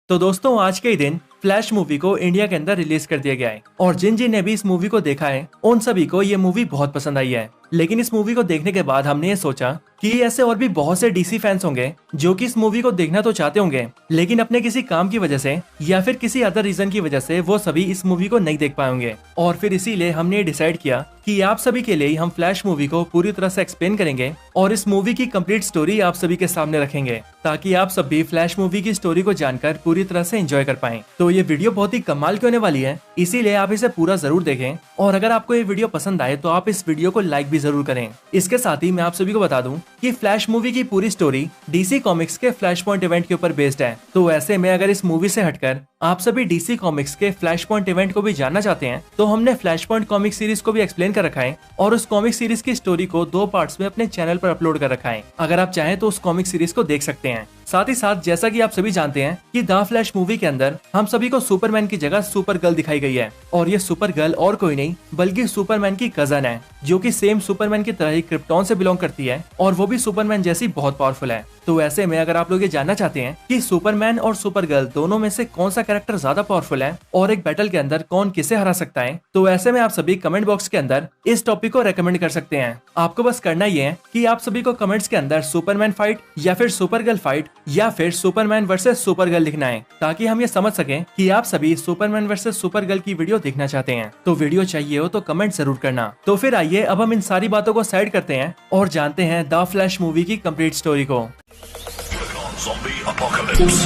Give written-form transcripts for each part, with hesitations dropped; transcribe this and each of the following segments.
तो दोस्तों आज के ही दिन फ्लैश मूवी को इंडिया के अंदर रिलीज कर दिया गया है और जिन जिन ने भी इस मूवी को देखा है उन सभी को ये मूवी बहुत पसंद आई है। लेकिन इस मूवी को देखने के बाद हमने ये सोचा कि ऐसे और भी बहुत से डीसी फैंस होंगे जो कि इस मूवी को देखना तो चाहते होंगे लेकिन अपने किसी काम की वजह से या फिर किसी अदर रीजन की वजह से वो सभी इस मूवी को नहीं देख पाएंगे। और फिर इसीलिए हमने डिसाइड किया कि आप सभी के लिए हम फ्लैश मूवी को पूरी तरह से एक्सप्लेन करेंगे और इस मूवी की कंप्लीट स्टोरी आप सभी के सामने रखेंगे ताकि आप सब भी फ्लैश मूवी की स्टोरी को जानकर पूरी तरह से एंजॉय कर पाएं। तो ये वीडियो बहुत ही कमाल की होने वाली है, इसीलिए आप इसे पूरा जरूर देखें और अगर आपको ये वीडियो पसंद आए तो आप इस वीडियो को लाइक भी जरूर करें। इसके साथ ही मैं आप सभी को बता दूं कि फ्लैश मूवी की पूरी स्टोरी डीसी कॉमिक्स के फ्लैश पॉइंट इवेंट के ऊपर बेस्ड है। तो ऐसे में अगर इस मूवी से हटकर आप सभी डीसी कॉमिक्स के फ्लैश पॉइंट इवेंट को भी जानना चाहते हैं तो हमने फ्लैश पॉइंट कॉमिक सीरीज को भी एक्सप्लेन कर रखा है और उस कॉमिक सीरीज की स्टोरी को 2 पार्ट्स में अपने चैनल पर अपलोड कर रखा है। अगर आप चाहें तो उस कॉमिक सीरीज को देख सकते हैं। साथ ही साथ जैसा कि आप सभी जानते हैं कि द फ्लैश मूवी के अंदर हम सभी को सुपरमैन की जगह सुपर गर्ल दिखाई गई है और ये सुपर गर्ल और कोई नहीं बल्कि सुपरमैन की कजन है जो कि सेम सुपरमैन की तरह ही क्रिप्टॉन से बिलोंग करती है और वो भी सुपरमैन जैसी बहुत पावरफुल है। तो ऐसे में अगर आप लोग ये जानना चाहते हैं कि सुपरमैन और सुपर गर्ल दोनों में से कौन सा कैरेक्टर ज्यादा पावरफुल है और एक बैटल के अंदर कौन किसे हरा सकता है तो ऐसे में आप सभी कमेंट बॉक्स के अंदर इस टॉपिक को रेकमेंड कर सकते हैं। आपको बस करना ये है कि आप सभी को कमेंट्स के अंदर सुपरमैन फाइट या फिर सुपर गर्ल फाइट या फिर सुपरमैन वर्सेस सुपर गर्ल लिखना है ताकि हम ये समझ सकें कि आप सभी सुपरमैन वर्सेस सुपर गर्ल की वीडियो देखना चाहते हैं। तो वीडियो चाहिए हो तो कमेंट जरूर करना। तो फिर आइए अब हम इन सारी बातों को साइड करते हैं और जानते हैं द फ्लैश मूवी की कंप्लीट स्टोरी को। Zombie apocalypse.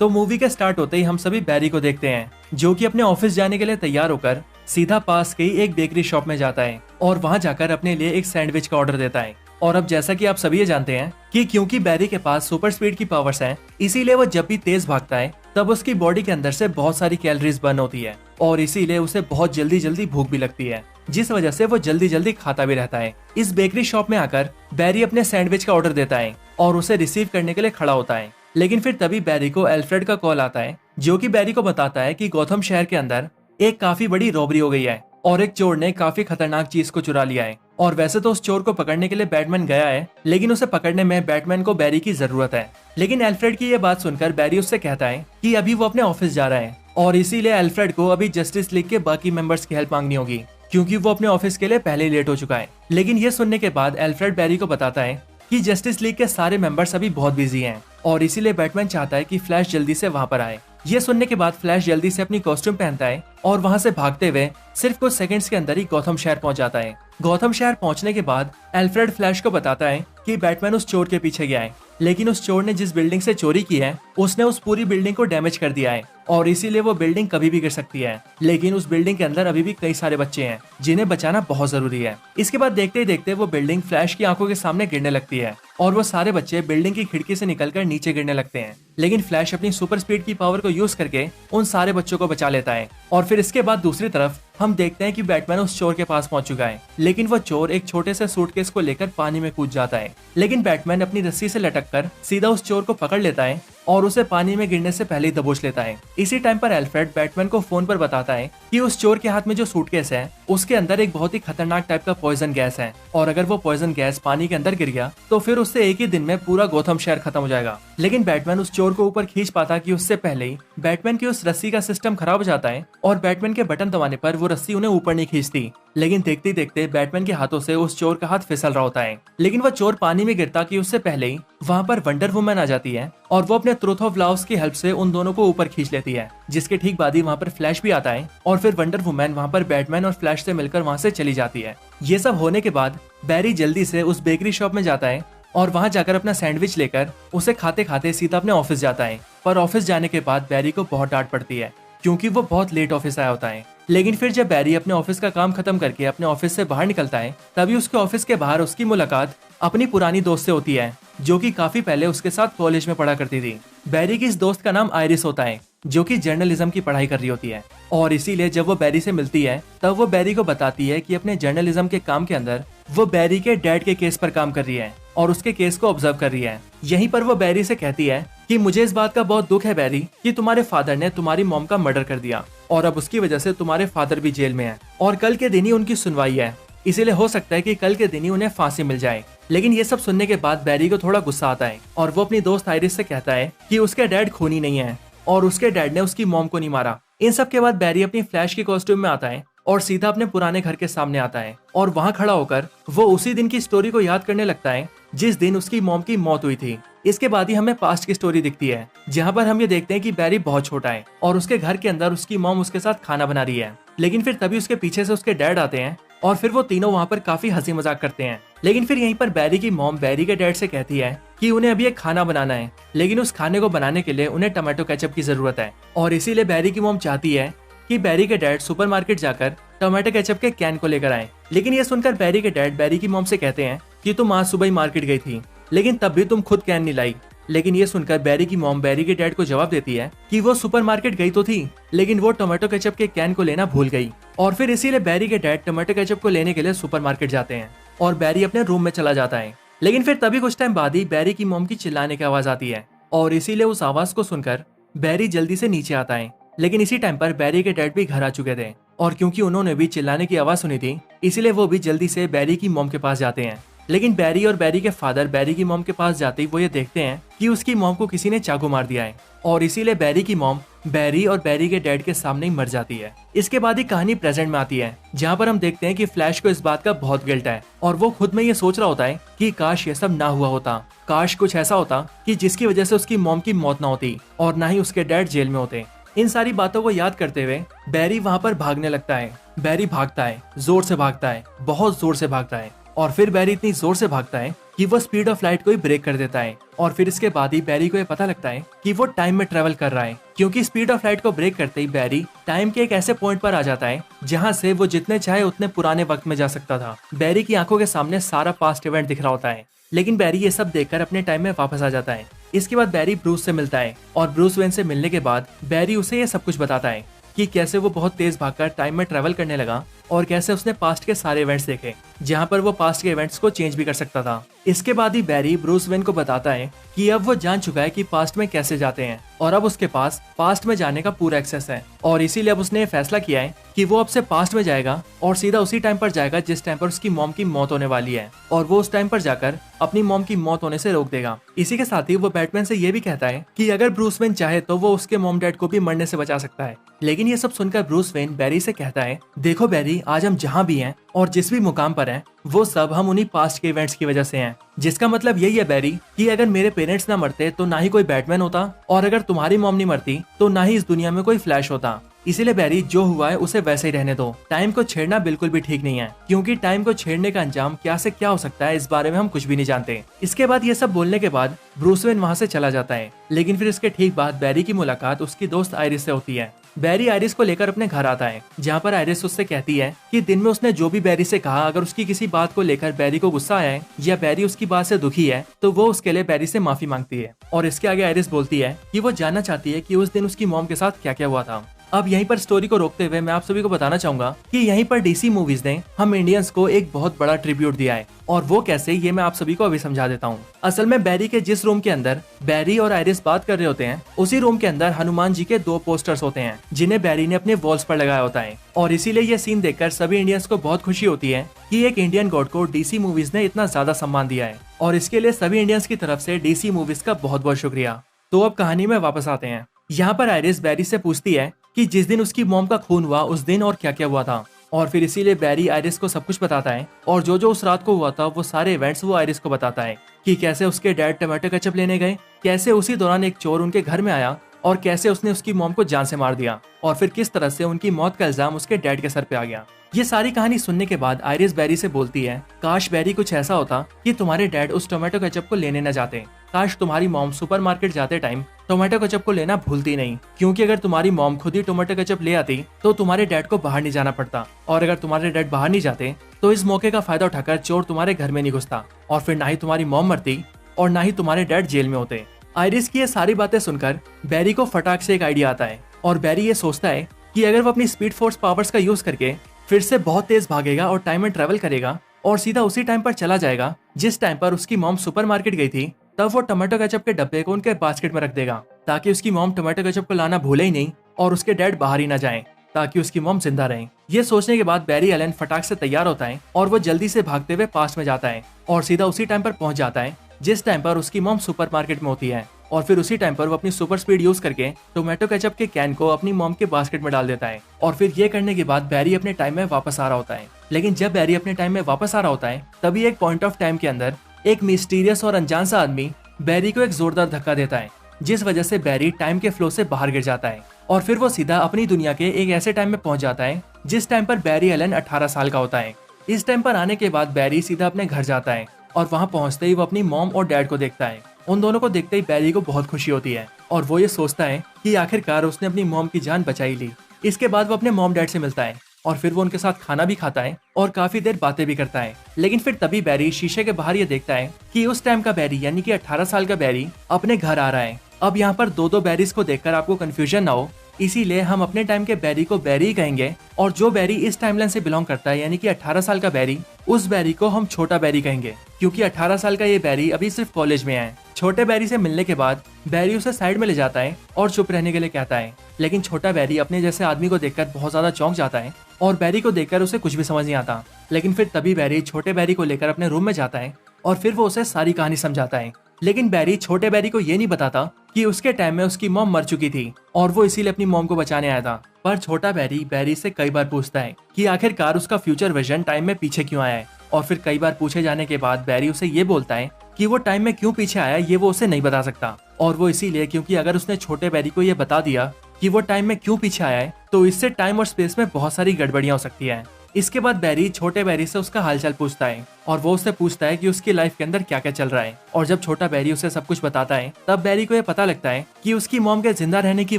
तो मूवी के स्टार्ट होते ही हम सभी बैरी को देखते हैं जो कि अपने ऑफिस जाने के लिए तैयार होकर सीधा पास के ही एक बेकरी शॉप में जाता है और वहां जाकर अपने लिए एक सैंडविच का ऑर्डर देता है। और अब जैसा कि आप सभी ये जानते हैं कि क्योंकि बैरी के पास सुपर स्पीड की पावर्स हैं, इसीलिए वो जब भी तेज भागता है तब उसकी बॉडी के अंदर से बहुत सारी कैलोरीज बर्न होती है और इसीलिए उसे बहुत जल्दी जल्दी भूख भी लगती है जिस वजह से वो जल्दी जल्दी खाता भी रहता है। इस बेकरी शॉप में आकर बैरी अपने सैंडविच का ऑर्डर देता है और उसे रिसीव करने के लिए खड़ा होता है। लेकिन फिर तभी बैरी को एल्फ्रेड का कॉल आता है जो कि बैरी को बताता है कि गौथम शहर के अंदर एक काफी बड़ी रॉबरी हो गई है और एक चोर ने काफी खतरनाक चीज को चुरा लिया है। और वैसे तो उस चोर को पकड़ने के लिए बैटमैन गया है लेकिन उसे पकड़ने में बैटमैन को बैरी की जरूरत है। लेकिन एल्फ्रेड की ये बात सुनकर बैरी उससे कहता है कि अभी वो अपने ऑफिस जा रहा है और इसीलिए एल्फ्रेड को अभी जस्टिस लीग के बाकी मेंबर्स की हेल्प मांगनी होगी क्योंकि वो अपने ऑफिस के लिए पहले ही लेट हो चुका है। लेकिन ये सुनने के बाद एल्फ्रेड बैरी को बताता है कि जस्टिस लीग के सारे मेंबर्स अभी बहुत बिजी हैं और इसीलिए बैटमैन चाहता है कि फ्लैश जल्दी से वहां पर आए। ये सुनने के बाद फ्लैश जल्दी से अपनी कॉस्ट्यूम पहनता है और वहां से भागते हुए सिर्फ कुछ सेकंड्स के अंदर ही गौथम शहर पहुंच जाता है। गौथम शहर पहुंचने के बाद एल्फ्रेड फ्लैश को बताता है कि बैटमैन उस चोर के पीछे गया है लेकिन उस चोर ने जिस बिल्डिंग से चोरी की है उसने उस पूरी बिल्डिंग को डैमेज कर दिया है और इसीलिए वो बिल्डिंग कभी भी गिर सकती है। लेकिन उस बिल्डिंग के अंदर अभी भी कई सारे बच्चे हैं जिन्हें बचाना बहुत जरूरी है। इसके बाद देखते ही देखते वो बिल्डिंग फ्लैश की आंखों के सामने गिरने लगती है और वो सारे बच्चे बिल्डिंग की खिड़की से निकलकर नीचे गिरने लगते हैं। लेकिन फ्लैश अपनी सुपर स्पीड की पावर को यूज करके उन सारे बच्चों को बचा लेता है। और फिर इसके बाद दूसरी तरफ हम देखते हैं कि बैटमैन उस चोर के पास पहुंच चुका है लेकिन वो चोर एक छोटे से सूटकेस को लेकर पानी में कूद जाता है। लेकिन बैटमैन अपनी रस्सी से लटककर सीधा उस चोर को पकड़ लेता है और उसे पानी में गिरने से पहले ही दबोच लेता है। इसी टाइम पर एल्फ्रेड बैटमैन को फोन पर बताता है कि उस चोर के हाथ में जो सूटकेस है उसके अंदर एक बहुत ही खतरनाक टाइप का पॉइजन गैस है और अगर वो पॉइजन गैस पानी के अंदर गिर गया तो फिर उससे एक ही दिन में पूरा गौथम शहर खत्म हो जाएगा। लेकिन बैटमैन उस चोर को ऊपर खींच पाता कि उससे पहले ही बैटमैन की उस रस्सी का सिस्टम खराब हो जाता है और बैटमैन के बटन दबाने पर वो रस्सी उन्हें ऊपर नहीं खींचती। लेकिन देखते देखते बैटमैन के हाथों से उस चोर का हाथ फिसल रहा होता है लेकिन वो चोर पानी में गिरता कि उससे पहले ही वहाँ पर वंडर वुमन आ जाती है और वो अपने ट्रूथ ऑफ लव्स की हेल्प से उन दोनों को ऊपर खींच लेती है जिसके ठीक बाद ही वहाँ पर फ्लैश भी आता है और फिर वंडर वुमन वहाँ पर बैटमैन और फ्लैश से मिलकर वहाँ से चली जाती है। ये सब होने के बाद बैरी जल्दी से उस बेकरी शॉप में जाता है और वहाँ जाकर अपना सैंडविच लेकर उसे खाते खाते सीधा अपने ऑफिस जाता है। पर ऑफिस जाने के बाद बैरी को बहुत डांट पड़ती है क्योंकि वो बहुत लेट ऑफिस आया होता है। लेकिन फिर जब बैरी अपने ऑफिस का काम खत्म करके अपने ऑफिस से बाहर निकलता है तभी उसके ऑफिस के बाहर उसकी मुलाकात अपनी पुरानी दोस्त से होती है जो कि काफी पहले उसके साथ कॉलेज में पढ़ा करती थी। बैरी की इस दोस्त का नाम आयरिस होता है जो कि जर्नलिज्म की पढ़ाई कर रही होती है और इसीलिए जब वो बैरी से मिलती है तब वो बैरी को बताती है कि अपने जर्नलिज्म के काम के अंदर वो बैरी के डैड के केस पर काम कर रही है और उसके केस को ऑब्जर्व कर रही है। यहीं पर वो बैरी से कहती है कि मुझे इस बात का बहुत दुख है बैरी कि तुम्हारे फादर ने तुम्हारी मॉम का मर्डर कर दिया और अब उसकी वजह से तुम्हारे फादर भी जेल में है और कल के दिन ही उनकी सुनवाई है। इसीलिए हो सकता है कि कल के दिन ही उन्हें फांसी मिल जाए। लेकिन ये सब सुनने के बाद बैरी को थोड़ा गुस्सा आता है और वो अपनी दोस्त आयरिस से कहता है कि उसके डैड खूनी नहीं है और उसके डैड ने उसकी मॉम को नहीं मारा। इन सब के बाद बैरी अपनी फ्लैश के कॉस्ट्यूम में आता है और सीधा अपने पुराने घर के सामने आता है और वहाँ खड़ा होकर वो उसी दिन की स्टोरी को याद करने लगता है जिस दिन उसकी मॉम की मौत हुई थी। इसके बाद ही हमें पास्ट की स्टोरी दिखती है जहाँ पर हम ये देखते हैं कि बैरी बहुत छोटा है और उसके घर के अंदर उसकी मॉम उसके साथ खाना बना रही है। लेकिन फिर तभी उसके पीछे से उसके डैड आते हैं और फिर वो तीनों वहाँ पर काफी हंसी मजाक करते हैं। लेकिन फिर यहीं पर बैरी की मॉम बैरी के डैड से कहती है कि उन्हें अभी एक खाना बनाना है, लेकिन उस खाने को बनाने के लिए उन्हें टमाटो केचप की जरूरत है और इसीलिए बैरी की मॉम चाहती है कि बैरी के डैड सुपरमार्केट जाकर टमाटो केचप के कैन को लेकर आए। लेकिन ये सुनकर बैरी के डैड बैरी की मॉम से कहते हैं कि तुम आज सुबह ही मार्केट गई थी, लेकिन तब भी तुम खुद कैन नहीं लाई। लेकिन ये सुनकर बैरी की मॉम बैरी के डैड को जवाब देती है कि वो सुपरमार्केट गई तो थी, लेकिन वो टमाटो केचप के कैन को लेना भूल गई। और फिर इसीलिए बैरी के डैड टमाटो केचप को लेने के लिए सुपरमार्केट जाते हैं और बैरी अपने रूम में चला जाता है। लेकिन फिर तभी कुछ टाइम बाद ही बैरी की मॉम की चिल्लाने की आवाज आती है और इसीलिए उस आवाज को सुनकर बैरी जल्दी से नीचे आता है। लेकिन इसी टाइम पर बैरी के डैड भी घर आ चुके थे और क्योंकि उन्होंने भी चिल्लाने की आवाज सुनी थी इसीलिए वो भी जल्दी से बैरी की मॉम के पास जाते हैं। लेकिन बैरी और बैरी के फादर बैरी की मॉम के पास जाते ही वो ये देखते हैं कि उसकी मॉम को किसी ने चाकू मार दिया है और इसीलिए बैरी की मॉम बैरी और बैरी के डैड के सामने ही मर जाती है। इसके बाद ही कहानी प्रेजेंट में आती है जहाँ पर हम देखते हैं कि फ्लैश को इस बात का बहुत गिल्ट है और वो खुद में ये सोच रहा होता है कि काश ये सब ना हुआ होता, काश कुछ ऐसा होता कि जिसकी वजह से उसकी मॉम की मौत ना होती और ना ही उसके डैड जेल में होते। इन सारी बातों को याद करते हुए बैरी वहाँ पर भागने लगता है। बैरी भागता है, जोर से भागता है, बहुत जोर से भागता है और फिर बैरी इतनी जोर से भागता है कि वो स्पीड ऑफ लाइट को ही ब्रेक कर देता है। और फिर इसके बाद ही बैरी को ये पता लगता है कि वो टाइम में ट्रेवल कर रहा है, क्योंकि स्पीड ऑफ लाइट को ब्रेक करते ही बैरी टाइम के एक ऐसे पॉइंट पर आ जाता है जहाँ से वो जितने चाहे उतने पुराने वक्त में जा सकता था। बैरी की आंखों के सामने सारा पास्ट इवेंट दिख रहा होता है, लेकिन बैरी ये सब देखकर अपने टाइम में वापस आ जाता है। इसके बाद बैरी ब्रूस से मिलता है और ब्रूस वेन से मिलने के बाद बैरी उसे ये सब कुछ बताता है कि कैसे वो बहुत तेज भागकर टाइम में ट्रेवल करने लगा और कैसे उसने पास्ट के सारे इवेंट्स देखे जहाँ पर वो पास्ट के इवेंट्स को चेंज भी कर सकता था। इसके बाद ही बैरी ब्रूस वेन को बताता है कि अब वो जान चुका है कि पास्ट में कैसे जाते हैं और अब उसके पास पास्ट में जाने का पूरा एक्सेस है और इसीलिए अब उसने फैसला किया है कि वो अब से पास्ट में जाएगा और सीधा उसी टाइम पर जाएगा जिस टाइम पर उसकी मॉम की मौत होने वाली है और वो उस टाइम पर जाकर अपनी मॉम की मौत होने से रोक देगा। इसी के साथ ही वो बैटमैन से ये भी कहता है कि अगर ब्रूस वेन चाहे तो वो उसके मॉम डैड को भी मरने से बचा सकता है। लेकिन ये सब सुनकर ब्रूस वेन बैरी से कहता है, देखो बैरी, आज हम जहाँ भी हैं और जिस भी मुकाम पर हैं वो सब हम उन्हीं पास्ट के इवेंट्स की वजह से हैं। जिसका मतलब यही है बैरी कि अगर मेरे पेरेंट्स ना मरते तो ना ही कोई बैटमैन होता और अगर तुम्हारी मॉम नहीं मरती तो ना ही इस दुनिया में कोई फ्लैश होता। इसीलिए बैरी, जो हुआ है उसे वैसे ही रहने दो। टाइम को छेड़ना बिल्कुल भी ठीक नहीं है, क्योंकि टाइम को छेड़ने का अंजाम क्या से क्या हो सकता है इस बारे में हम कुछ भी नहीं जानते। इसके बाद ये सब बोलने के बाद ब्रूस वेन वहाँ से चला जाता है। लेकिन फिर इसके ठीक बाद बैरी की मुलाकात उसकी दोस्त आयरिस से होती है। बैरी आयरिस को लेकर अपने घर आता है, जहाँ पर आयरिस उससे कहती है कि दिन में उसने जो भी बैरी से कहा, अगर उसकी किसी बात को लेकर बैरी को गुस्सा आया है या बैरी उसकी बात से दुखी है तो वो उसके लिए बैरी से माफी मांगती है। और इसके आगे आयरिस बोलती है कि वो जानना चाहती है कि उस दिन उसकी मॉम के साथ क्या क्या हुआ था। अब यहीं पर स्टोरी को रोकते हुए मैं आप सभी को बताना चाहूंगा कि यहीं पर डीसी मूवीज ने हम इंडियंस को एक बहुत बड़ा ट्रिब्यूट दिया है और वो कैसे, ये मैं आप सभी को अभी समझा देता हूँ। असल में बैरी के जिस रूम के अंदर बैरी और आयरिस बात कर रहे होते हैं उसी रूम के अंदर हनुमान जी के 2 पोस्टर्स होते हैं जिन्हें बैरी ने अपने वॉल्स पर लगाया होता है और इसीलिए ये सीन देखकर सभी इंडियंस को बहुत खुशी होती है कि एक इंडियन गॉड को डीसी मूवीज ने इतना ज्यादा सम्मान दिया है और इसके लिए सभी इंडियंस की तरफ से डीसी मूवीज का बहुत बहुत शुक्रिया। तो अब कहानी में वापस आते हैं। यहाँ पर आयरिस बैरी से पूछती है कि जिस दिन उसकी मॉम का खून हुआ उस दिन और क्या क्या हुआ था और फिर इसीलिए बैरी आयरिस को सब कुछ बताता है और जो उस रात को हुआ था वो सारे इवेंट्स वो आयरिस को बताता है कि कैसे उसके डैड टमाटो केचप लेने गए, कैसे उसी दौरान एक चोर उनके घर में आया और कैसे उसने उसकी मॉम को जान से मार दिया और फिर किस तरह से उनकी मौत का इल्जाम उसके डैड के सर पे आ गया। ये सारी कहानी सुनने के बाद आयरिस बैरी से बोलती है, काश बैरी कुछ ऐसा होता कि तुम्हारे डैड उस टोमेटो केचप को लेने न जाते, काश तुम्हारी मॉम सुपरमार्केट जाते टाइम टोमेटो केचप को लेना भूलती नहीं, क्योंकि अगर तुम्हारी मॉम खुद ही टोमेटो केचप ले आती तो तुम्हारे डैड को बाहर नहीं जाना पड़ता और अगर तुम्हारे डैड बाहर नहीं जाते तो इस मौके का फायदा उठाकर चोर तुम्हारे घर में नहीं घुसता और फिर ना ही तुम्हारी मॉम मरती और ना ही तुम्हारे डैड जेल में होते। आयरिस की ये सारी बातें सुनकर बैरी को फटाक से एक आइडिया आता है और बैरी ये सोचता है कि अगर वो अपनी स्पीड फोर्स पावर्स का यूज करके फिर से बहुत तेज भागेगा और टाइम में ट्रेवल करेगा और सीधा उसी टाइम पर चला जाएगा जिस टाइम पर उसकी मॉम सुपरमार्केट गई थी, तब वो टमाटो केचप के डब्बे को उनके बास्केट में रख देगा ताकि उसकी मॉम टमाटो केचप को लाना भूले ही नहीं और उसके डैड बाहर ही ना जाएं ताकि उसकी मॉम जिंदा रहे। ये सोचने के बाद बैरी एलन फटाक से तैयार होता है और वो जल्दी से भागते हुए पास्ट में जाता है और सीधा उसी टाइम पर पहुंच जाता है जिस टाइम पर उसकी मॉम सुपरमार्केट में होती है। और फिर उसी टाइम पर वो अपनी सुपर स्पीड यूज करके टोमेटो केचप के कैन को अपनी मॉम के बास्केट में डाल देता है। और फिर ये करने के बाद बैरी अपने टाइम में वापस आ रहा होता है। लेकिन जब बैरी अपने टाइम में वापस आ रहा होता है तभी एक पॉइंट ऑफ टाइम के अंदर एक मिस्टीरियस और अनजान सा आदमी बैरी को एक जोरदार धक्का देता है, जिस वजह से बैरी टाइम के फ्लो से बाहर गिर जाता है। और फिर वो सीधा अपनी दुनिया के एक ऐसे टाइम में पहुंच जाता है जिस टाइम पर बैरी एलन 18 साल का होता है। इस टाइम पर आने के बाद बैरी सीधा अपने घर जाता है और वहां पहुंचते ही वो अपनी मॉम और डैड को देखता है। उन दोनों को देखते ही बैरी को बहुत खुशी होती है और वो ये सोचता है कि आखिरकार उसने अपनी मॉम की जान बचाई ली। इसके बाद वो अपने मॉम डैड से मिलता है और फिर वो उनके साथ खाना भी खाता है और काफी देर बातें भी करता है। लेकिन फिर तभी बैरी शीशे के बाहर ये देखता है कि उस टाइम का बैरी यानी कि 18 साल का बैरी अपने घर आ रहा है। अब यहाँ पर दो बैरीज को देखकर आपको कंफ्यूजन ना हो, इसीलिए हम अपने टाइम के बैरी को बैरी कहेंगे और जो बैरी इस टाइमलाइन से बिलोंग करता है यानी कि 18 साल का बैरी, उस बैरी को हम छोटा बैरी कहेंगे क्योंकि 18 साल का ये बैरी अभी सिर्फ कॉलेज में है। छोटे बैरी से मिलने के बाद बैरी उसे साइड में ले जाता है और चुप रहने के लिए कहता है। लेकिन छोटा बैरी अपने जैसे आदमी को देखकर बहुत ज्यादा चौंक जाता है और बैरी को देखकर उसे कुछ भी समझ नहीं आता। लेकिन फिर तभी बैरी छोटे बैरी को लेकर अपने रूम में जाता है और फिर वो उसे सारी कहानी समझाता है। लेकिन बैरी छोटे बैरी को ये नहीं बताता कि उसके टाइम में उसकी मॉम मर चुकी थी और वो इसीलिए अपनी मॉम को बचाने आया था। पर छोटा बैरी से कई बार पूछता है कि आखिरकार उसका फ्यूचर विजन टाइम में पीछे क्यों आया है। और फिर कई बार पूछे जाने के बाद बैरी उसे ये बोलता है कि वो टाइम में क्यों पीछे आया ये वो उसे नहीं बता सकता। और वो इसीलिए क्योंकि अगर उसने छोटे बैरी को ये बता दिया कि वो टाइम में क्यों पीछे आया है तो इससे टाइम और स्पेस में बहुत सारी गड़बड़ियां हो सकती है। इसके बाद बैरी छोटे बैरी से उसका हालचाल पूछता है और वो उससे पूछता है कि उसकी लाइफ के अंदर क्या क्या चल रहा है। और जब छोटा बैरी उसे सब कुछ बताता है तब बैरी को ये पता लगता है कि उसकी मॉम के जिंदा रहने की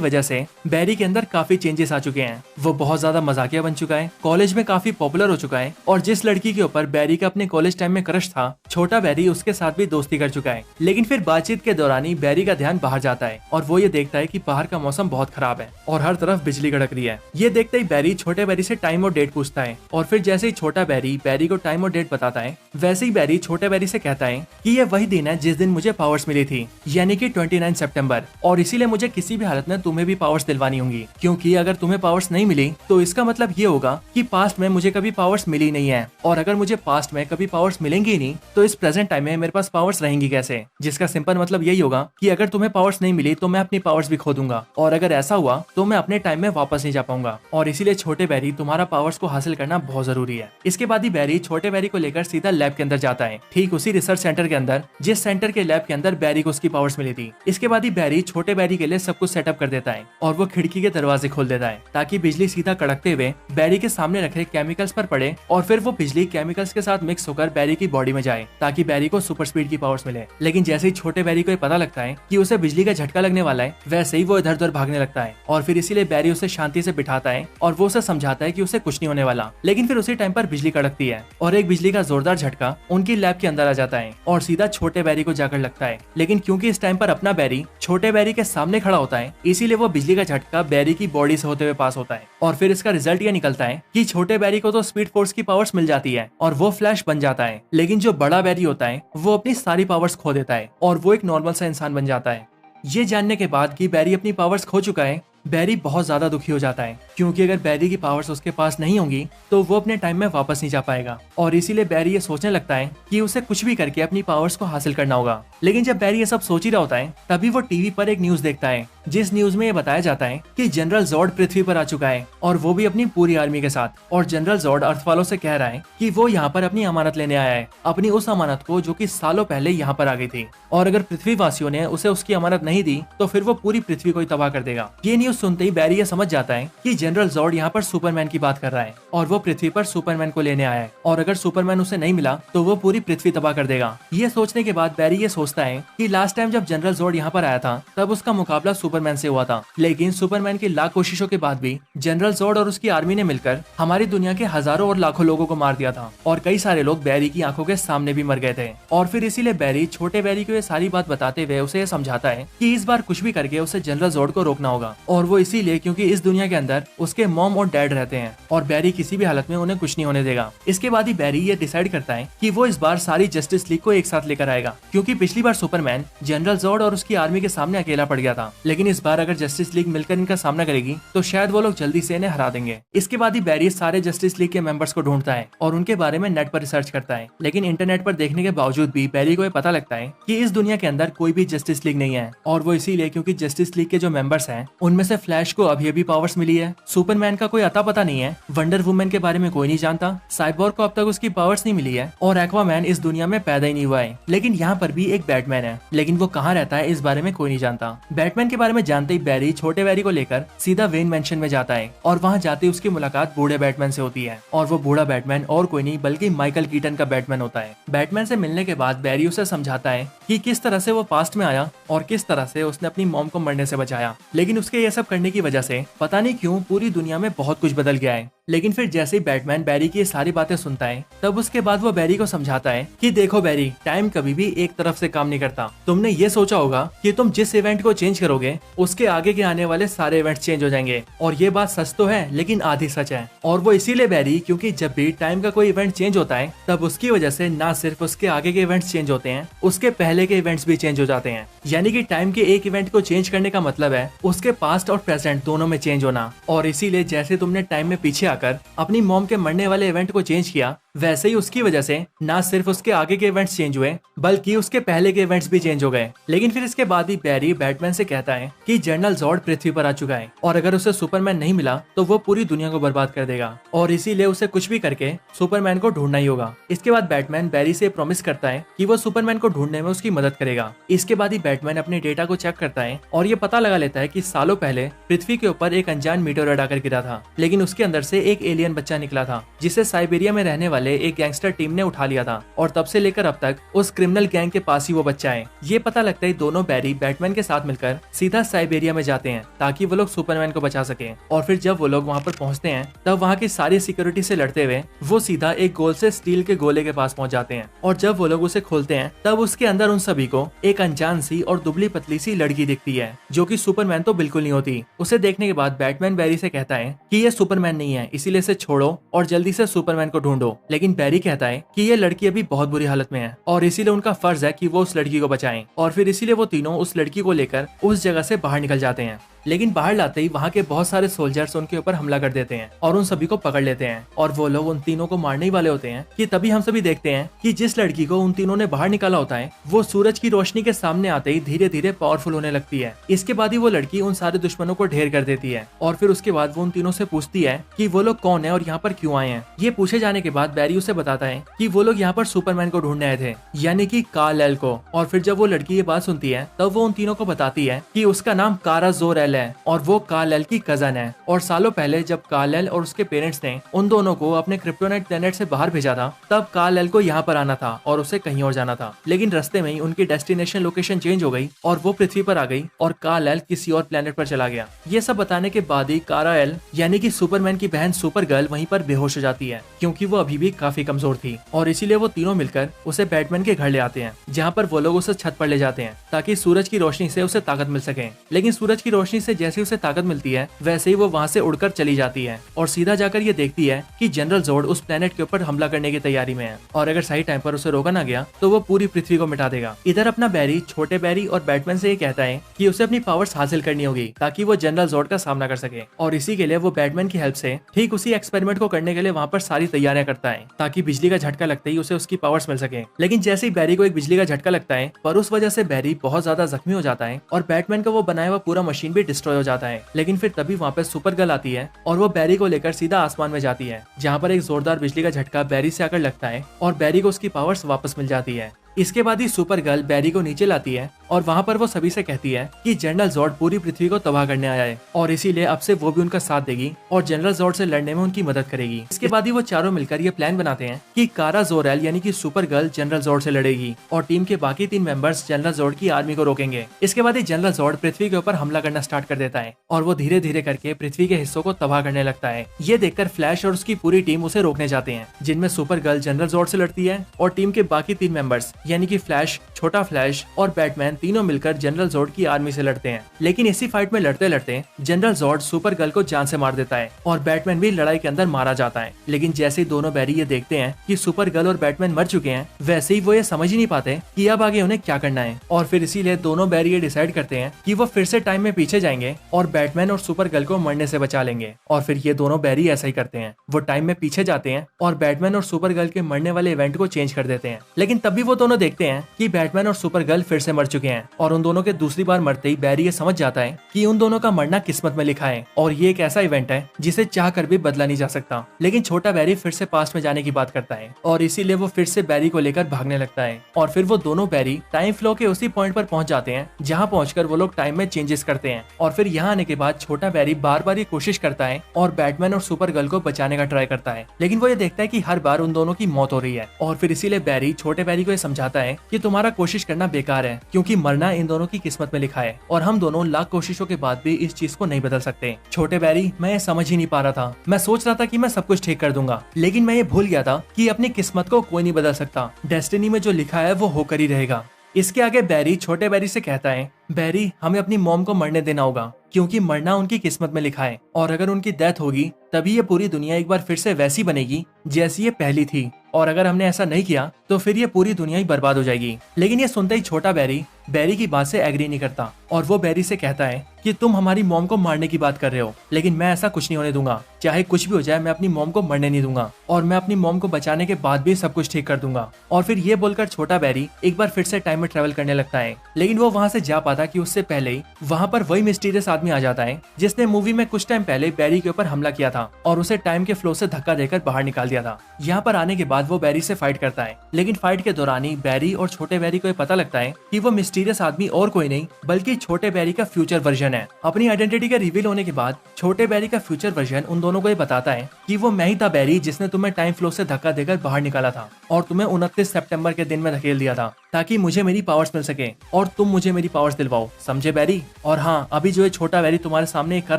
वजह से बैरी के अंदर काफी चेंजेस आ चुके हैं। वो बहुत ज्यादा मजाकिया बन चुका है, कॉलेज में काफी पॉपुलर हो चुका है और जिस लड़की के ऊपर बैरी का अपने कॉलेज टाइम में क्रश था, छोटा बैरी उसके साथ भी दोस्ती कर चुका है। लेकिन फिर बातचीत के दौरान ही बैरी का ध्यान बाहर जाता है और वो ये देखता है कि बाहर का मौसम बहुत खराब है और हर तरफ बिजली कड़क रही है। ये देखते ही बैरी छोटे बैरी से टाइम और डेट पूछता है और फिर जैसे ही छोटा बैरी को टाइम और डेट बताता है वैसे ही बैरी छोटे बैरी से कहता है कि ये वही दिन है जिस दिन मुझे पावर्स मिली थी यानी कि 29 सितंबर, और इसीलिए मुझे किसी भी हालत में तुम्हें भी पावर्स दिलवानी होंगी क्योंकि अगर तुम्हें पावर्स नहीं मिली तो इसका मतलब ये होगा कि पास्ट में मुझे कभी पावर्स मिली नहीं है और अगर मुझे पास्ट में कभी पावर्स मिलेंगी नहीं तो इस प्रेजेंट टाइम में मेरे पास पावर्स रहेंगी कैसे। जिसका सिंपल मतलब यही होगा कि अगर तुम्हें पावर्स नहीं मिली तो मैं अपनी पावर्स भी खो दूंगा और अगर ऐसा हुआ तो मैं अपने टाइम में वापस नहीं जा पाऊंगा और इसीलिए छोटे बैरी तुम्हारा पावर्स को हासिल करना बहुत जरूरी है। इसके बाद ही बैरी छोटे बैरी को लेकर सीधा लैब के अंदर जाता है, ठीक उसी रिसर्च सेंटर के अंदर जिस सेंटर के लैब के अंदर बैरी को उसकी पावर्स मिली थी। इसके बाद ही बैरी छोटे बैरी के लिए सब कुछ सेटअप कर देता है और वो खिड़की के दरवाजे खोल देता है ताकि बिजली सीधा कड़कते हुए बैरी के सामने रखे केमिकल्स पर पड़े और फिर वो बिजली केमिकल्स के साथ मिक्स होकर बैरी की बॉडी में जाए ताकि बैरी को सुपर स्पीड की पावर्स मिले। लेकिन जैसे ही छोटे बैरी को पता लगता है कि उसे बिजली का झटका लगने वाला है वैसे ही वो इधर उधर भागने लगता है और फिर इसीलिए बैरी उसे शांति से बिठाता है और वो उसे समझाता है कि उसे कुछ नहीं होने वाला। लेकिन फिर उसी टाइम पर बिजली कड़कती है और एक बिजली का जोरदार झटका उनकी लैब के अंदर आ जाता है और सीधा छोटे बैरी को जाकर लगता है। लेकिन क्योंकि इस टाइम पर अपना बैरी छोटे बैरी के सामने खड़ा होता है इसीलिए वो बिजली का झटका बैरी की बॉडी से होते हुए पास होता है और फिर इसका रिजल्ट ये निकलता है कि छोटे बैरी को तो स्पीड फोर्स की पावर्स मिल जाती है और वो फ्लैश बन जाता है। लेकिन जो बड़ा बैरी होता है वो अपनी सारी पावर्स खो देता है और वो एक नॉर्मल सा इंसान बन जाता है। ये जानने के बाद कि बैरी अपनी पावर्स खो चुका है बैरी बहुत ज्यादा दुखी हो जाता है क्योंकि अगर बैरी की पावर्स उसके पास नहीं होंगी तो वो अपने टाइम में वापस नहीं जा पाएगा और इसीलिए बैरी ये सोचने लगता है कि उसे कुछ भी करके अपनी पावर्स को हासिल करना होगा। लेकिन जब बैरी ये सब सोच ही रहा होता है तभी वो टीवी पर एक न्यूज देखता है जिस न्यूज में ये बताया जाता है कि जनरल जॉर्ड पृथ्वी पर आ चुका है और वो भी अपनी पूरी आर्मी के साथ। और जनरल जॉर्ड अर्थ वालों से कह रहा है कि वो यहाँ पर अपनी अमानत लेने आया है, अपनी उस अमानत को जो कि सालों पहले यहाँ पर आ गई थी और अगर पृथ्वी वासियों ने उसे उसकी अमानत नहीं दी तो फिर वो पूरी पृथ्वी को ही तबाह कर देगा। ये न्यूज सुनते ही बैरी ये समझ जाता है कि जनरल जॉर्ड यहाँ पर सुपरमैन की बात कर रहा है और वो पृथ्वी पर सुपरमैन को लेने आया है और अगर सुपरमैन उसे नहीं मिला तो वो पूरी पृथ्वी तबाह कर देगा। ये सोचने के बाद बैरी ये सोचता है कि लास्ट टाइम जब जनरल जॉर्ड यहाँ पर आया था तब उसका मुकाबला सुपरमैन से हुआ था, लेकिन सुपरमैन की लाख कोशिशों के बाद भी जनरल जॉर्ड और उसकी आर्मी ने मिलकर हमारी दुनिया के हजारों और लाखों लोगों को मार दिया था और कई सारे लोग बैरी की आंखों के सामने भी मर गए थे। और फिर इसीलिए बैरी छोटे बैरी को ये सारी बात बताते हुए उसे समझाता है कि इस बार कुछ भी करके उसे जनरल जॉर्ड को रोकना होगा और वो इसीलिए क्योंकि इस दुनिया के अंदर उसके मॉम और डैड रहते हैं और बैरी किसी भी हालत में उन्हें कुछ नहीं होने देगा। इसके बाद ही बैरी ये डिसाइड करता है कि वो इस बार सारी जस्टिस लीग को एक साथ लेकर आएगा क्योंकि पिछली बार सुपरमैन जनरल जॉर्ड और उसकी आर्मी के सामने अकेला पड़ गया था, लेकिन लेकिन इस बार अगर जस्टिस लीग मिलकर इनका सामना करेगी तो शायद वो लोग जल्दी से इन्हें हरा देंगे। इसके बाद ही बैरी सारे जस्टिस लीग के मेंबर्स को ढूंढता है और उनके बारे में नेट पर रिसर्च करता है, लेकिन इंटरनेट पर देखने के बावजूद भी बैरी को ये पता लगता है कि इस दुनिया के अंदर कोई भी जस्टिस लीग नहीं है। और वो इसीलिए क्योंकि जस्टिस लीग के जो मेंबर्स हैं उनमें से फ्लैश को अभी पावर्स मिली है, सुपरमैन का कोई अता पता नहीं है, वंडर वुमन के बारे में कोई नहीं जानता, साइबोर्ग को अब तक उसकी पावर्स नहीं मिली है और एक्वामैन इस दुनिया में पैदा ही नहीं हुआ है। लेकिन यहाँ पर भी एक बैटमैन है, लेकिन वो कहाँ रहता है इस बारे में कोई नहीं जानता। बैटमैन के बारे में जानते ही बैरी छोटे बैरी को लेकर सीधा वेन मैंशन में जाता है और वहाँ जाते ही उसकी मुलाकात बूढ़े बैटमैन से होती है और वो बूढ़ा बैटमैन और कोई नहीं बल्कि माइकल कीटन का बैटमैन होता है। बैटमैन से मिलने के बाद बैरी उसे समझाता है कि किस तरह से वो पास्ट में आया और किस तरह से उसने अपनी मॉम को मरने से बचाया, लेकिन उसके ये सब करने की वजह से पता नहीं क्यों पूरी दुनिया में बहुत कुछ बदल गया है। लेकिन फिर जैसे ही बैटमैन बैरी की ये सारी बातें सुनता है तब उसके बाद वो बैरी को समझाता है कि देखो बैरी, टाइम कभी भी एक तरफ से काम नहीं करता। तुमने ये सोचा होगा कि तुम जिस इवेंट को चेंज करोगे उसके आगे के आने वाले सारे इवेंट्स चेंज हो जाएंगे, और ये बात सच तो है लेकिन आधी सच है। और वो इसीलिए बैरी क्योंकि जब भी टाइम का कोई इवेंट चेंज होता है तब उसकी वजह से ना सिर्फ उसके आगे के इवेंट्स चेंज होते हैं, उसके पहले के इवेंट्स भी चेंज हो जाते हैं। यानी कि टाइम के एक इवेंट को चेंज करने का मतलब है उसके पास्ट और प्रेजेंट दोनों में चेंज होना। और इसीलिए जैसे तुमने टाइम में पीछे आकर अपनी मॉम के मरने वाले इवेंट को चेंज किया, वैसे ही उसकी वजह से ना सिर्फ उसके आगे के इवेंट्स चेंज हुए बल्कि उसके पहले के इवेंट्स भी चेंज हो गए। लेकिन फिर इसके बाद ही बैरी बैटमैन से कहता है कि जनरल जॉर्ड पृथ्वी पर आ चुका है और अगर उसे सुपरमैन नहीं मिला तो वो पूरी दुनिया को बर्बाद कर देगा और इसीलिए उसे कुछ भी करके सुपरमैन को ढूंढना ही होगा। इसके बाद बैटमैन बैरी से प्रॉमिस करता है कि वो सुपरमैन को ढूंढने में उसकी मदद करेगा। इसके बाद ही बैटमैन अपने डेटा को चेक करता है और ये पता लगा लेता है कि सालों पहले पृथ्वी के ऊपर एक अनजान मीटेओराइड आकर गिरा था, लेकिन उसके अंदर से एक एलियन बच्चा निकला था जिसे साइबेरिया में रहने वाले एक गैंगस्टर टीम ने उठा लिया था और तब से लेकर अब तक उस क्रिमिनल गैंग के पास ही वो बच्चा है। ये पता लगता है दोनों बैरी बैटमैन के साथ मिलकर सीधा साइबेरिया में जाते हैं ताकि वो लोग सुपरमैन को बचा सके। और फिर जब वो लोग वहाँ पर पहुँचते हैं तब वहाँ की सारी सिक्योरिटी से लड़ते हुए वो सीधा एक गोल से स्टील के गोले के पास पहुँच जाते हैं और जब वो लोग उसे खोलते हैं तब उसके अंदर उन सभी को एक अनजान सी और दुबली पतली सी लड़की दिखती है जो कि सुपरमैन तो बिल्कुल नहीं होती। उसे देखने के बाद बैटमैन बैरी से कहता है कि ये सुपरमैन नहीं है, इसीलिए इसे छोड़ो और जल्दी से सुपरमैन को ढूंढो। लेकिन बैरी कहता है कि ये लड़की अभी बहुत बुरी हालत में है और इसीलिए उनका फर्ज है कि वो उस लड़की को बचाएं। और फिर इसीलिए वो तीनों उस लड़की को लेकर उस जगह से बाहर निकल जाते हैं। लेकिन बाहर लाते ही वहाँ के बहुत सारे सोल्जर्स उनके ऊपर हमला कर देते हैं और उन सभी को पकड़ लेते हैं और वो लोग उन तीनों को मारने ही वाले होते हैं कि तभी हम सभी देखते हैं कि जिस लड़की को उन तीनों ने बाहर निकाला होता है वो सूरज की रोशनी के सामने आते ही धीरे धीरे पावरफुल होने लगती है। इसके बाद ही वो लड़की उन सारे दुश्मनों को ढेर कर देती है और फिर उसके बाद वो उन तीनों से पूछती है कि वो लोग कौन है और यहाँ पर क्यों आए हैं। ये पूछे जाने के बाद बैरी उसे बताता है कि वो लोग यहाँ पर सुपरमैन को ढूंढने आए थे, यानी कि कार्ल-एल को। और फिर जब वो लड़की ये बात सुनती है तब वो उन तीनों को बताती है कि उसका नाम कारा जोर-एल है और वो कार्ल-एल की कजन है। और सालों पहले जब कार्ल-एल और उसके पेरेंट्स ने उन दोनों को अपने क्रिप्टोनाइट प्लेनेट से बाहर भेजा था तब कार्ल-एल को यहाँ पर आना था और उसे कहीं और जाना था, लेकिन रास्ते में ही उनकी डेस्टिनेशन लोकेशन चेंज हो गई और वो पृथ्वी पर आ गई और कार्ल-एल किसी और प्लेनेट पर चला गया। ये सब बताने के बाद ही कारा-एल यानी कि सुपरमैन की बहन सुपर गर्ल वहीं पर बेहोश हो जाती है क्योंकि वो अभी भी काफी कमजोर थी और इसीलिए वो तीनों मिलकर उसे बैटमैन के घर ले आते हैं जहाँ पर वो लोग उसे छत पर ले जाते हैं ताकि सूरज की रोशनी से उसे ताकत मिल सके। लेकिन सूरज की रोशनी से जैसे उसे ताकत मिलती है वैसे ही वो वहाँ से उड़कर चली जाती है और सीधा जाकर ये देखती है कि जनरल जोर्ड उस प्लेनेट के ऊपर हमला करने की तैयारी में है और अगर सही टाइम पर उसे रोका ना गया तो वो पूरी पृथ्वी को मिटा देगा। इधर अपना बैरी छोटे बैरी और बैटमैन से ये कहता है कि उसे अपनी पावर्स हासिल करनी होगी ताकि वो जनरल जोर्ड का सामना कर सके और इसी के लिए वो बैटमैन की हेल्प से ठीक उसी एक्सपेरिमेंट को करने के लिए वहाँ पर सारी तैयारियां करता है ताकि बिजली का झटका लगते ही उसे उसकी पावर्स मिल सके। लेकिन जैसे ही बैरी को एक बिजली का झटका लगता है पर उस वजह से बैरी बहुत ज्यादा जख्मी हो जाता है और बैटमैन का वो बनाया हुआ पूरा मशीन भी डिस्ट्रॉय हो जाता है। लेकिन फिर तभी वहाँ पे सुपर गर्ल आती है और वो बैरी को लेकर सीधा आसमान में जाती है जहाँ पर एक जोरदार बिजली का झटका बैरी से आकर लगता है और बैरी को उसकी पावर्स वापस मिल जाती है। इसके बाद ही सुपर गर्ल बैरी को नीचे लाती है और वहाँ पर वो सभी से कहती है कि जनरल जोर्ड पूरी पृथ्वी को तबाह करने आया है और इसीलिए अब से वो भी उनका साथ देगी और जनरल जोर्ड से लड़ने में उनकी मदद करेगी। इसके बाद ही वो चारों मिलकर ये प्लान बनाते हैं कि कारा जोर-एल यानी कि सुपर गर्ल जनरल जोर्ड से लड़ेगी और टीम के बाकी 3 मेंबर्स जनरल जोर्ड की आर्मी को रोकेंगे। इसके बाद ही जनरल जोर्ड पृथ्वी के ऊपर हमला करना स्टार्ट कर देता है और वो धीरे धीरे करके पृथ्वी के हिस्सों को तबाह करने लगता है। ये देखकर फ्लैश और उसकी पूरी टीम उसे रोकने जाते हैं जिनमें सुपर गर्ल जनरल जोर्ड से लड़ती है और टीम के बाकी 3 मेंबर्स यानी कि फ्लैश, छोटा फ्लैश और बैटमैन तीनों मिलकर जनरल जोर्ड की आर्मी से लड़ते हैं। लेकिन इसी फाइट में लड़ते लड़ते जनरल जोर्ड सुपर गर्ल को जान से मार देता है और बैटमैन भी लड़ाई के अंदर मारा जाता है। लेकिन जैसे ही दोनों बैरी ये देखते हैं कि सुपर गर्ल और बैटमैन मर चुके हैं, वैसे ही वो ये समझ ही नहीं पाते कि अब आगे उन्हें क्या करना है। और फिर इसीलिए दोनों बैरी ये डिसाइड करते हैं कि वो फिर से टाइम में पीछे जाएंगे और बैटमैन और सुपर गर्ल को मरने से बचा लेंगे। और फिर ये दोनों बैरी ऐसा ही करते हैं, वो टाइम में पीछे जाते हैं और बैटमैन और सुपर गर्ल के मरने वाले इवेंट को चेंज कर देते हैं। लेकिन तब भी वो दोनों देखते हैं कि बैटमैन और सुपर गर्ल फिर से मर चुके हैं और उन दोनों के दूसरी बार मरते ही बैरी ये समझ जाता है कि उन दोनों का मरना किस्मत में लिखा है और ये एक ऐसा इवेंट है जिसे चाह कर भी बदला नहीं जा सकता। लेकिन छोटा बैरी फिर से पास्ट में जाने की बात करता है और इसीलिए वो फिर से बैरी को लेकर भागने लगता है। और फिर वो दोनों बैरी टाइम फ्लो के उसी पॉइंट पर पहुंच जाते हैं जहां पहुंचकर वो लोग टाइम में चेंजेस करते हैं। और फिर यहाँ आने के बाद छोटा बैरी बार बार ये कोशिश करता है और बैटमैन और सुपर गर्ल को बचाने का ट्राई करता है। लेकिन वो ये देखता है कि हर बार उन दोनों की मौत हो रही है और फिर इसीलिए बैरी छोटे बैरी को ये समझाता है कि तुम्हारा कोशिश करना बेकार है, क्योंकि मरना इन दोनों की किस्मत में लिखा है और हम दोनों लाख कोशिशों के बाद भी इस चीज को नहीं बदल सकते। छोटे बैरी, मैं ये समझ ही नहीं पा रहा था। मैं सोच रहा था कि मैं सब कुछ ठीक कर दूंगा, लेकिन मैं ये भूल गया था कि अपनी किस्मत को कोई नहीं बदल सकता। डेस्टिनी में जो लिखा है वो होकर ही रहेगा। इसके आगे बैरी छोटे बैरी से कहता है, बैरी, हमें अपनी मॉम को मरने देना होगा, क्योंकि मरना उनकी किस्मत में लिखा है और अगर उनकी डेथ होगी तभी ये पूरी दुनिया एक बार फिर से वैसी बनेगी जैसी ये पहली थी, और अगर हमने ऐसा नहीं किया तो फिर ये पूरी दुनिया ही बर्बाद हो जाएगी। लेकिन ये सुनते ही छोटा बैरी की बात से एग्री नहीं करता और वो बैरी से कहता है कि तुम हमारी मॉम को मारने की बात कर रहे हो, लेकिन मैं ऐसा कुछ नहीं होने दूंगा। चाहे कुछ भी हो जाए, मैं अपनी मॉम को मरने नहीं दूंगा और मैं अपनी मॉम को बचाने के बाद भी सब कुछ ठीक कर दूंगा। और फिर ये बोलकर छोटा बैरी एक बार फिर से टाइम में ट्रेवल करने लगता है। लेकिन वो वहाँ से जा पाता कि उससे पहले ही वहाँ पर वही मिस्टीरियस आदमी आ जाता है जिसने मूवी में कुछ टाइम पहले बैरी के ऊपर हमला किया था और उसे टाइम के फ्लो से धक्का देकर बाहर निकाल दिया था। यहाँ पर आने के बाद वो बैरी से फाइट करता है, लेकिन फाइट के दौरान ही बैरी और छोटे बैरी को ये पता लगता है कि वो मिस्टीरियस आदमी और कोई नहीं बल्कि छोटे बैरी का फ्यूचर वर्जन है। अपनी आइडेंटिटी के रिवील होने के बाद छोटे बैरी का फ्यूचर वर्जन उन दोनों को ये बताता है कि वो मैं ही था बैरी जिसने तुम्हें टाइम फ्लो से धक्का देकर बाहर निकाला था और तुम्हें 29 सितंबर के दिन में धकेल दिया था ताकि मुझे मेरी पावर्स मिल सके और तुम मुझे मेरी पावर्स दिलवाओ, समझे बैरी? और हाँ, अभी जो ये छोटा बैरी तुम्हारे सामने कर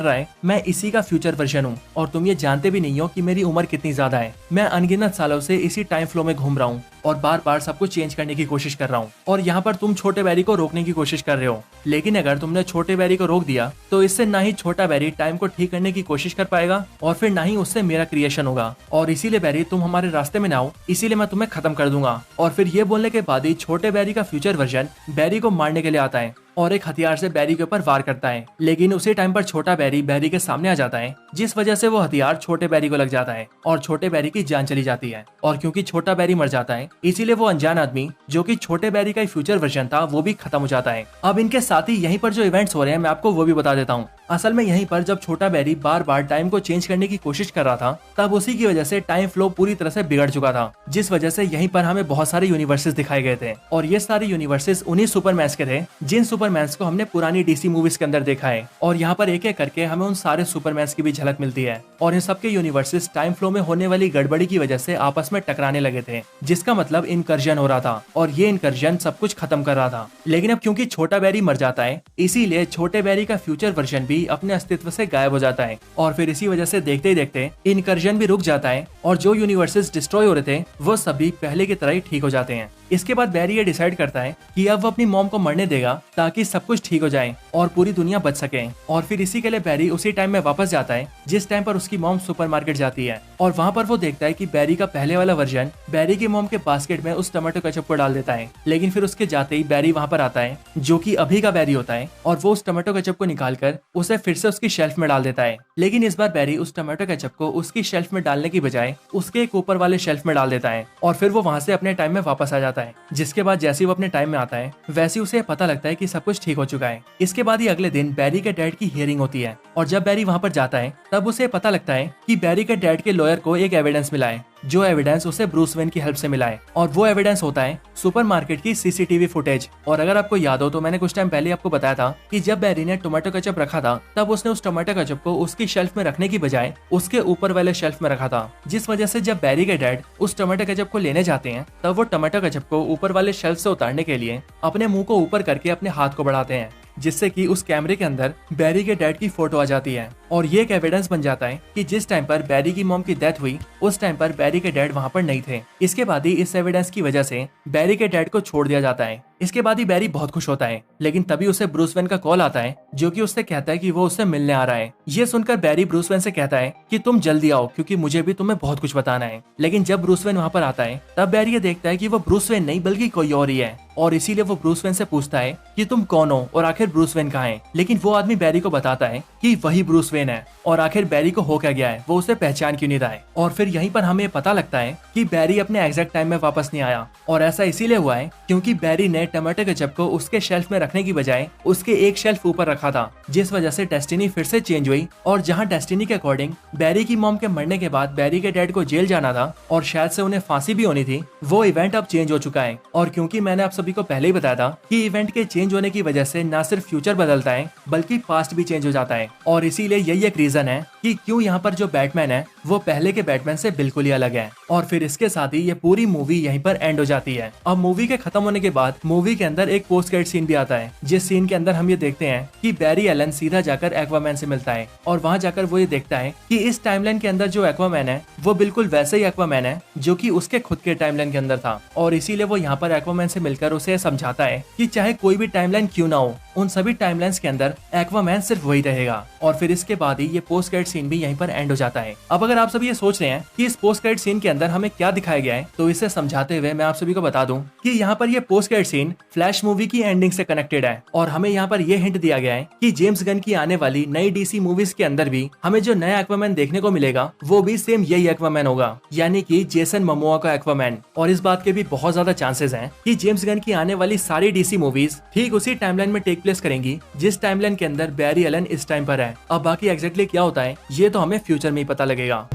रहा है, मैं इसी का फ्यूचर वर्जन हूँ और तुम ये जानते भी नहीं हो कि मेरी उम्र कितनी ज्यादा है। मैं अनगिनत सालों से इसी टाइम फ्लो में घूम रहा हूँ और बार बार सब कुछ चेंज करने की कोशिश कर रहा हूँ और यहाँ पर तुम छोटे बैरी को रोकने की कोशिश कर रहे हो। लेकिन अगर तुमने छोटे बैरी को रोक दिया तो इससे ना ही छोटा बैरी टाइम को ठीक करने की कोशिश कर पाएगा और फिर ना ही उससे मेरा क्रिएशन होगा, और इसीलिए बैरी तुम हमारे रास्ते में ना हो, इसीलिए मैं तुम्हें खत्म कर दूंगा। और फिर ये बोलने के बाद ही छोटे बैरी का फ्यूचर वर्जन बैरी को मारने के लिए आता है और एक हथियार से बैरी के ऊपर वार करता है। लेकिन उसी टाइम पर छोटा बैरी के सामने आ जाता है, जिस वजह से वो हथियार छोटे बैरी को लग जाता है और छोटे बैरी की जान चली जाती है। और क्योंकि छोटा बैरी मर जाता है, इसीलिए वो अनजान आदमी जो कि छोटे बैरी का फ्यूचर वर्जन था वो भी खत्म हो जाता है। अब इनके साथ ही यहीं पर जो इवेंट्स हो रहे हैं मैं आपको वो भी बता देता हूँ। असल में यहीं पर जब छोटा बैरी बार बार टाइम को चेंज करने की कोशिश कर रहा था, तब उसी की वजह से टाइम फ्लो पूरी तरह से बिगड़ चुका था, जिस वजह से यहीं पर हमें बहुत सारे यूनिवर्सेस दिखाए गए थे और ये सारे यूनिवर्सेस उन्हीं सुपरमैन्स के थे जिन सुपरमैन्स को हमने पुरानी डीसी मूवीज के अंदर देखा है। और यहाँ पर एक एक करके हमें उन सारे सुपरमैन्स की भी झलक मिलती है और इन सबके यूनिवर्सेस टाइम फ्लो में होने वाली गड़बड़ी की वजह से आपस में टकराने लगे थे, जिसका मतलब इनकर्जन हो रहा था और ये इनकर्जन सब कुछ खत्म कर रहा था। लेकिन अब क्योंकि छोटा बैरी मर जाता है, इसीलिए छोटे बैरी का फ्यूचर वर्जन भी अपने अस्तित्व से गायब हो जाता है और फिर इसी वजह से देखते ही देखते इनकर्जन भी रुक जाता है और जो यूनिवर्सेस डिस्ट्रॉय हो रहे थे वो सभी पहले की तरह ही ठीक हो जाते हैं। इसके बाद बैरी ये डिसाइड करता है कि अब वो अपनी मॉम को मरने देगा ताकि सब कुछ ठीक हो जाए और पूरी दुनिया बच सके। और फिर इसी के लिए बैरी उसी टाइम में वापस जाता है जिस टाइम पर उसकी मॉम सुपरमार्केट जाती है और वहाँ पर वो देखता है कि बैरी का पहले वाला वर्जन बैरी की मॉम के बास्केट में उस टमाटो केचप को डाल देता है। लेकिन फिर उसके जाते ही बैरी वहाँ पर आता है जो कि अभी का बैरी होता है और वो उस टमाटो केचप को निकालकर उसे फिर से उसकी शेल्फ में डाल देता है। लेकिन इस बार बैरी उस टमाटो केचप को उसकी शेल्फ में डालने की बजाय उसके एक ऊपर वाले शेल्फ में डाल देता है और फिर वो वहाँ से अपने टाइम में वापस आ जाता है। जिसके बाद जैसे वो अपने टाइम में आता है वैसे उसे पता लगता है कि सब कुछ ठीक हो चुका है। इसके बाद ही अगले दिन बैरी के डैड की हियरिंग होती है और जब बैरी वहाँ पर जाता है तब उसे पता लगता है कि बैरी के डैड के लॉयर को एक एविडेंस मिला है, जो एविडेंस उसे ब्रूस वेन की हेल्प से मिला है और वो एविडेंस होता है सुपरमार्केट की सीसीटीवी फुटेज। और अगर आपको याद हो तो मैंने कुछ टाइम पहले आपको बताया था कि जब बैरी ने टोमेटो केचप रखा था तब उसने उस टोमेटो केचप को उसकी शेल्फ में रखने की बजाय उसके ऊपर वाले शेल्फ में रखा था, जिस वजह से जब बैरी के डैड उस टोमेटो केचप को लेने जाते हैं तब वो टोमेटो केचप को ऊपर वाले शेल्फ से उतारने के लिए अपने मुंह को ऊपर करके अपने हाथ को बढ़ाते हैं, जिससे कि उस कैमरे के अंदर बैरी के डैड की फोटो आ जाती है। और ये एक एविडेंस बन जाता है कि जिस टाइम पर बैरी की मॉम की डेथ हुई उस टाइम पर बैरी के डैड वहाँ पर नहीं थे। इसके बाद ही इस एविडेंस की वजह से बैरी के डैड को छोड़ दिया जाता है। इसके बाद ही बैरी बहुत खुश होता है, लेकिन तभी उसे ब्रूस वेन का कॉल आता है जो कि उससे कहता है कि वो उससे मिलने आ रहा है। ये सुनकर बैरी ब्रूस वेन से कहता है कि तुम जल्दी आओ क्योंकि मुझे भी तुम्हें बहुत कुछ बताना है। लेकिन जब ब्रूस वेन वहाँ पर आता है तब बैरी ये देखता है कि वो ब्रूस वेन नहीं बल्कि कोई और ही है, और इसीलिए वो ब्रूस वेन से पूछता है कि तुम कौन हो और आखिर ब्रूस वेन कहाँ है। लेकिन वो आदमी बैरी को बताता है कि वही ब्रूस वेन है, और आखिर बैरी को हो क्या गया है, वो उसे पहचान क्यों नहीं रहा है। और फिर यहीं पर हमें पता लगता है कि बैरी अपने एग्जैक्ट टाइम में वापस नहीं आया, और ऐसा इसीलिए हुआ है क्योंकि बैरी ने टमाटो केचप को उसके शेल्फ में रखने की बजाय उसके एक शेल्फ ऊपर रखा था, जिस वजह से डेस्टिनी फिर से चेंज हुई। और जहाँ डेस्टिनी के अकॉर्डिंग बैरी की मॉम के मरने के बाद बैरी के डैड को जेल जाना था और शायद से उन्हें फांसी भी होनी थी, वो इवेंट अब चेंज हो चुका है। और क्योंकि मैंने आप सभी को पहले ही बताया था कि इवेंट के चेंज होने की वजह से न सिर्फ फ्यूचर बदलता है बल्कि पास्ट भी चेंज हो जाता है, और इसीलिए यही एक रीजन है कि क्यों यहाँ पर जो बैटमैन है वो पहले के बैटमैन से बिल्कुल ही अलग है। और फिर इसके साथ ही ये पूरी मूवी यहीं पर एंड हो जाती है। अब मूवी के खत्म होने के बाद मूवी के अंदर एक पोस्ट क्रेडिट सीन भी आता है, जिस सीन के अंदर हम ये देखते हैं कि बैरी एलन सीधा जाकर एक्वामैन से मिलता है, और वहाँ जाकर वो ये देखता है कि इस टाइमलाइन के अंदर जो एक्वामैन है वो बिल्कुल वैसे ही एक्वामैन है जो कि उसके खुद के टाइमलाइन के अंदर था। और इसीलिए वो यहाँ पर एक्वामैन से मिलकर उसे समझाता है कि चाहे कोई भी टाइमलाइन क्यों ना हो, उन सभी टाइमलाइंस के अंदर एक्वामैन सिर्फ वही रहेगा। और फिर इसके बाद ही ये पोस्ट क्रेडिट सीन भी यहीं पर एंड हो जाता है। अब अगर आप सभी ये सोच रहे हैं कि इस पोस्ट क्रेडिट सीन के अंदर हमें क्या दिखाया गया है, तो इसे समझाते हुए मैं आप सभी को बता दूं कि यहाँ पर ये post credit scene flash movie की एंडिंग से कनेक्टेड है, और हमें यहाँ पर ये हिंट दिया गया है कि जेम्स गन की आने वाली नई डीसी मूवीज के अंदर भी हमें जो नया एक्वामैन देखने को मिलेगा वो भी सेम यही एक्वामैन होगा, यानी कि जेसन मोमोआ का एक्वामैन। और इस बात के भी बहुत ज्यादा चांसेस हैं कि जेम्स गन की आने वाली सारी डीसी मूवीज ठीक उसी टाइमलाइन में टेक प्लेस करेंगी जिस टाइमलाइन के अंदर बैरी एलन इस टाइम पर है। अब बाकी एग्जैक्टली क्या होता है ये तो हमें फ्यूचर में ही पता लगेगा।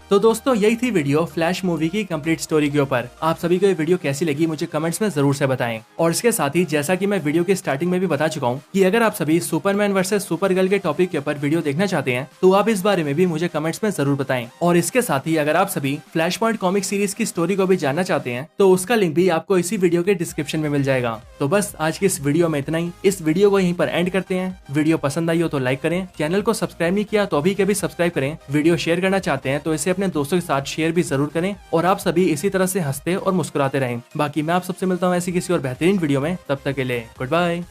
तो दोस्तों यही थी वीडियो फ्लैश मूवी की कंप्लीट स्टोरी के ऊपर। आप सभी को ये वीडियो कैसी लगी मुझे कमेंट्स में जरूर से बताएं। और इसके साथ ही जैसा कि मैं वीडियो के स्टार्टिंग में भी बता चुका हूँ कि अगर आप सभी सुपरमैन वर्सेस सुपरगर्ल के टॉपिक के ऊपर वीडियो देखना चाहते हैं तो आप इस बारे में भी मुझे कमेंट्स में जरूर बताएं। और इसके साथ ही अगर आप सभी फ्लैश पॉइंट कॉमिक सीरीज की स्टोरी को भी जानना चाहते हैं तो उसका लिंक भी आपको इसी वीडियो के डिस्क्रिप्शन में मिल जाएगा। तो बस आज की इस वीडियो में इतना ही। इस वीडियो को यहीं पर एंड करते हैं। वीडियो पसंद आई हो तो लाइक करें, चैनल को सब्सक्राइब नहीं किया तो अभी के भी सब्सक्राइब करें। वीडियो शेयर करना चाहते हैं तो इसे अपने दोस्तों के साथ शेयर भी जरूर करें, और आप सभी इसी तरह से हंसते और मुस्कुराते रहें। बाकी मैं आप सबसे मिलता हूँ ऐसी किसी और बेहतरीन वीडियो में, तब तक के लिए गुड बाय।